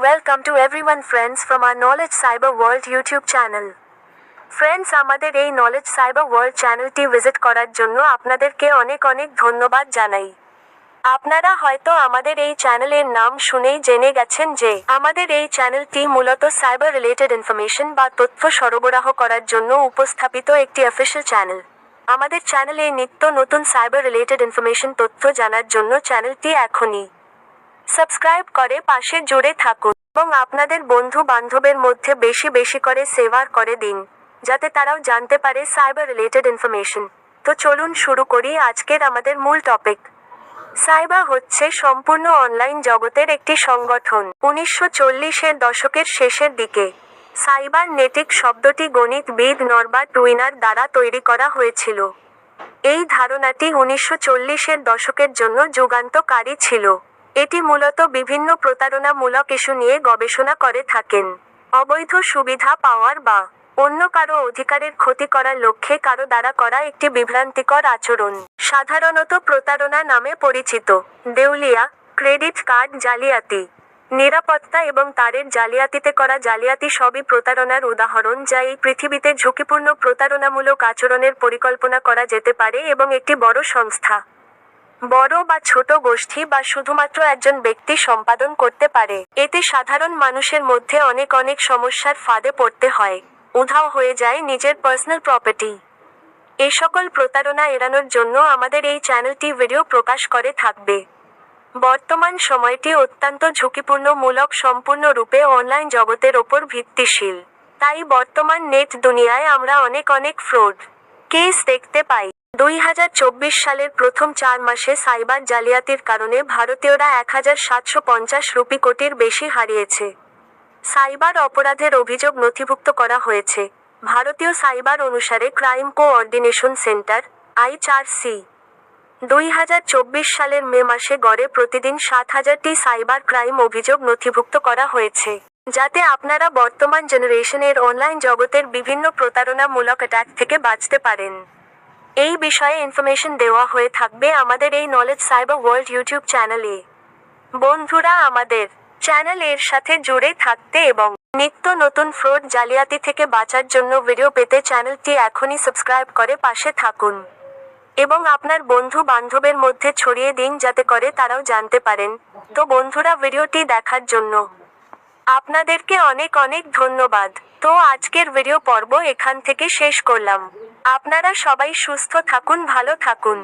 welcome to everyone friends from our Knowledge Cyber World YouTube channel. Friends, আমাদের এই Knowledge Cyber World চ্যানেলটি visit করার জন্য আপনাদেরকে অনেক অনেক ধন্যবাদ জানাই। আপনারা হয়তো আমাদের এই চ্যানেলের নাম শুনেই জেনে গেছেন যে আমাদের এই চ্যানেলটি মূলত সাইবার রিলেটেড ইনফরমেশন বা তথ্য সরবরাহ করার জন্য উপস্থাপিত একটি অফিশিয়াল চ্যানেল। আমাদের চ্যানেলে নিত্য নতুন সাইবার রিলেটেড ইনফরমেশন তথ্য জানার জন্য চ্যানেলটি এখনই সাবস্ক্রাইব করে পাশে জুড়ে থাকুন এবং আপনাদের বন্ধু বান্ধবের মধ্যে বেশি বেশি করে শেয়ার করে দিন, যাতে তারাও জানতে পারে সাইবার রিলেটেড ইনফরমেশন। তো চলুন শুরু করি আজকের আমাদের মূল টপিক। সাইবার হচ্ছে সম্পূর্ণ অনলাইন জগতের একটি সংগঠন। 1940-এর দশকের শেষের দিকে সাইবার নেটিক শব্দটি গণিতবিদ নরবার্ট উইনার দ্বারা তৈরি করা হয়েছিল। এই ধারণাটি 1940-এর দশকের জন্য যুগান্তকারী ছিল। এটি মূলত বিভিন্ন প্রতারণামূলক ইস্যু নিয়ে গবেষণা করে থাকেন। অবৈধ সুবিধা পাওয়ার বা অন্য কারো অধিকারের ক্ষতি করার লক্ষ্যে কারো দ্বারা করা একটি বিভ্রান্তিকর আচরণ সাধারণত প্রতারণা নামে পরিচিত। দেউলিয়া, ক্রেডিট কার্ড জালিয়াতি, নিরাপত্তা এবং তারের জালিয়াতিতে করা জালিয়াতি সবই প্রতারণার উদাহরণ, যা এই পৃথিবীতে ঝুঁকিপূর্ণ প্রতারণামূলক আচরণের পরিকল্পনা করা যেতে পারে এবং একটি বড় সংস্থা, বড় বা ছোট গোষ্ঠী বা শুধুমাত্র একজন ব্যক্তি সম্পাদন করতে পারে। এতে সাধারণ মানুষের মধ্যে অনেক অনেক সমস্যার ফাঁদে পড়তে হয়। উধাও হয়ে যায় নিজের পার্সোনাল প্রপার্টি। এ সকল প্রতারণা এড়ানোর জন্য আমাদের এই চ্যানেলটি ভিডিও প্রকাশ করে থাকবে। বর্তমান সময়টি অত্যন্ত ঝুঁকিপূর্ণমূলক, সম্পূর্ণরূপে অনলাইন জগতের ওপর ভিত্তিশীল। তাই বর্তমান নেট দুনিয়ায় আমরা অনেক অনেক ফ্রড কেস দেখতে পাই। 2024 সালের প্রথম 4 মাসে সাইবার জালিয়াতির কারণে ভারতীয়রা 1750 কোটির বেশি হারিয়েছে। সাইবার অপরাধের অভিযোগ নথিভুক্ত করা হয়েছে ভারতীয় সাইবার অনুসারে ক্রাইম কোঅর্ডিনেশন সেন্টার (ICRC). 2024 সালের মে মাসে গড়ে প্রতিদিন 7000টি সাইবার ক্রাইম অভিযোগ নথিভুক্ত করা হয়েছে, যাতে আপনারা বর্তমান জেনারেশনের অনলাইন জগতের বিভিন্ন প্রতারণামূলক অ্যাটাক থেকে বাঁচতে পারেন। এই বিষয়ে ইনফরমেশন দেওয়া হয়ে থাকবে আমাদের এই নলেজ সাইবার ওয়ার্ল্ড ইউটিউব চ্যানেলে। বন্ধুরা, আমাদের চ্যানেলের সাথে জুড়ে থাকতে এবং নিত্য নতুন ফ্রড জালিয়াতি থেকে বাঁচার জন্য ভিডিও পেতে চ্যানেলটি এখনই সাবস্ক্রাইব করে পাশে থাকুন এবং আপনার বন্ধু বান্ধবের মধ্যে ছড়িয়ে দিন, যাতে করে তারাও জানতে পারেন। তো বন্ধুরা, ভিডিওটি দেখার জন্য আপনাদেরকে অনেক অনেক ধন্যবাদ। তো আজকের ভিডিও পর্ব এখান থেকে শেষ করলাম। আপনারা সবাই সুস্থ থাকুন, ভালো থাকুন।